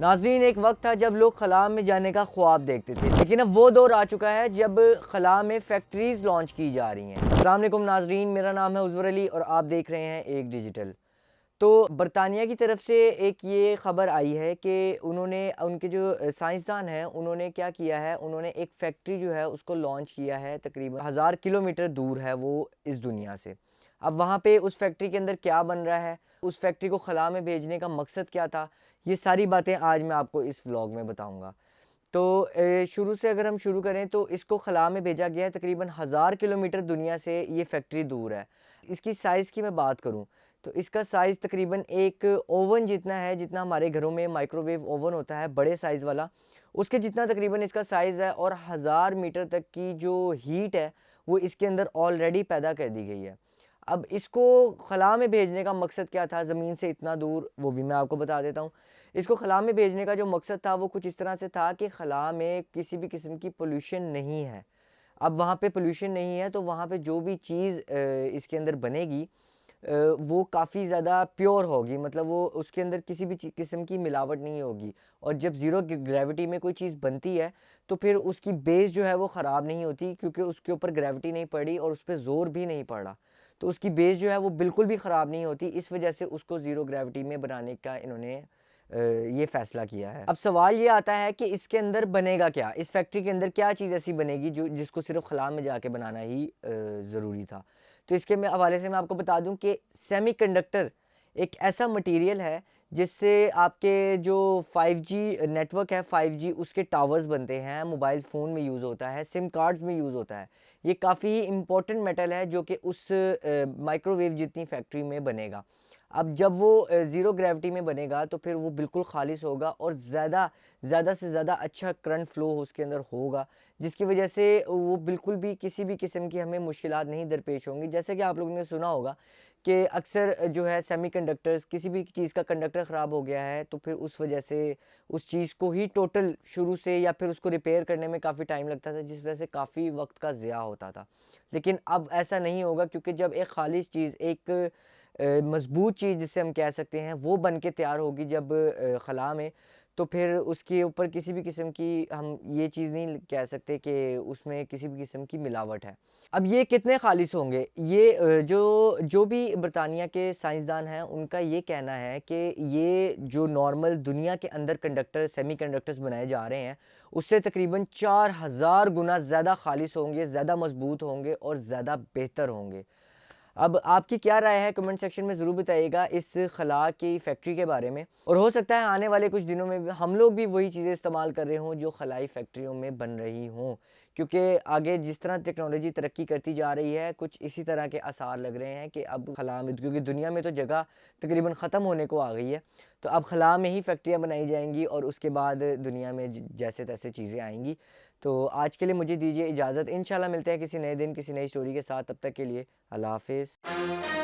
नाज़रीन, एक वक्त था जब लोग खला में जाने का ख्वाब देखते थे, लेकिन अब वो दौर आ चुका है जब खला में फैक्ट्रीज़ लॉन्च की जा रही हैं। अस्सलाम वालेकुम नाज़रीन, मेरा नाम है उज़्वर अली और आप देख रहे हैं एक डिजिटल। तो बरतानिया की तरफ से एक ये ख़बर आई है कि उन्होंने उनके जो साइंसदान हैं उन्होंने क्या किया है, उन्होंने एक फैक्ट्री जो है उसको लॉन्च किया है। तकरीबन 1000 किलोमीटर दूर है वो इस दुनिया से। अब वहाँ पे उस फैक्ट्री के अंदर क्या बन रहा है, उस फैक्ट्री को खला में भेजने का मकसद क्या था, ये सारी बातें आज मैं आपको इस व्लॉग में बताऊँगा। तो शुरू से अगर हम शुरू करें तो इसको खला में भेजा गया है। तकरीबन 1000 किलोमीटर दुनिया से ये फैक्ट्री दूर है। इसकी साइज़ की मैं बात करूँ तो इसका साइज़ तकरीबन एक ओवन जितना है, जितना हमारे घरों में माइक्रोवेव ओवन होता है बड़े साइज़ वाला, उसके जितना तकरीबन इसका साइज़ है। और 1000 मीटर तक की जो हीट है वो इसके अंदर ऑलरेडी पैदा कर दी गई है। अब इसको खला में भेजने का मकसद क्या था ज़मीन से इतना दूर, वो भी मैं आपको बता देता हूँ। इसको खला में भेजने का जो मकसद था वो कुछ इस तरह से था कि खला में किसी भी किस्म की पोल्यूशन नहीं है। अब वहाँ पे पोल्यूशन नहीं है तो वहाँ पे जो भी चीज़ इसके अंदर बनेगी वो काफ़ी ज़्यादा प्योर होगी, मतलब वो उसके अंदर किसी भी किस्म की मिलावट नहीं होगी। और जब ज़ीरो ग्रेविटी में कोई चीज़ बनती है तो फिर उसकी बेस जो है वो ख़राब नहीं होती, क्योंकि उसके ऊपर ग्रेविटी नहीं पड़ी और उस पर ज़ोर भी नहीं पड़ा, तो उसकी बेस जो है वो बिल्कुल भी ख़राब नहीं होती। इस वजह से उसको ज़ीरो ग्रेविटी में बनाने का इन्होंने ये फ़ैसला किया है। अब सवाल ये आता है कि इसके अंदर बनेगा क्या, इस फैक्ट्री के अंदर क्या चीज़ ऐसी बनेगी जो जिसको सिर्फ खला में जाके बनाना ही ज़रूरी था। तो इसके मैं हवाले से मैं आपको बता दूं कि सेमीकंडक्टर एक ऐसा मटेरियल है जिससे आपके जो 5G नेटवर्क है, 5G उसके टावर्स बनते हैं, मोबाइल फ़ोन में यूज़ होता है, सिम कार्ड्स में यूज़ होता है। ये काफ़ी इंपॉर्टेंट मेटल है जो कि उस माइक्रोवेव जितनी फैक्ट्री में बनेगा। अब जब वो ज़ीरो ग्रेविटी में बनेगा तो फिर वो बिल्कुल खालिश होगा और ज़्यादा से ज़्यादा अच्छा करंट फ्लो उसके अंदर होगा, जिसकी वजह से वो बिल्कुल भी किसी भी किस्म की हमें मुश्किलात नहीं दरपेश होंगी। जैसे कि आप लोगों ने सुना होगा कि अक्सर जो है सेमीकंडक्टर्स, किसी भी चीज़ का कंडक्टर ख़राब हो गया है तो फिर उस वजह से उस चीज़ को ही टोटल शुरू से या फिर उसको रिपेयर करने में काफ़ी टाइम लगता था, जिस वजह से काफ़ी वक्त का ज़िया होता था। लेकिन अब ऐसा नहीं होगा, क्योंकि जब एक खालिश चीज़, एक मज़बूत चीज़ जिसे हम कह सकते हैं वो बन के तैयार होगी जब खला में, तो फिर उसके ऊपर किसी भी किस्म की हम ये चीज़ नहीं कह सकते कि उसमें किसी भी किस्म की मिलावट है। अब ये कितने खालिश होंगे, ये जो भी बरतानिया के साइंसदान हैं उनका ये कहना है कि ये जो नॉर्मल दुनिया के अंदर कंडक्टर सेमीकंडक्टर्स बनाए जा रहे हैं उससे तकरीबन 4000 गुना ज़्यादा खालिश होंगे, ज़्यादा मजबूत होंगे और ज़्यादा बेहतर होंगे। अब आपकी क्या राय है कमेंट सेक्शन में ज़रूर बताइएगा इस खला की फैक्ट्री के बारे में। और हो सकता है आने वाले कुछ दिनों में भी हम लोग भी वही चीज़ें इस्तेमाल कर रहे हों जो खलाई फैक्ट्रियों में बन रही हों, क्योंकि आगे जिस तरह टेक्नोलॉजी तरक्की करती जा रही है कुछ इसी तरह के आसार लग रहे हैं कि अब खला में, क्योंकि दुनिया में तो जगह तकरीबन ख़त्म होने को आ गई है, तो अब खला में ही फैक्ट्रियाँ बनाई जाएंगी और उसके बाद दुनिया में जैसे तैसे चीज़ें आएंगी। तो आज के लिए मुझे दीजिए इजाज़त। इंशाल्लाह मिलते हैं किसी नए दिन किसी नई स्टोरी के साथ। तब तक के लिए अल्लाह हाफ़िज़।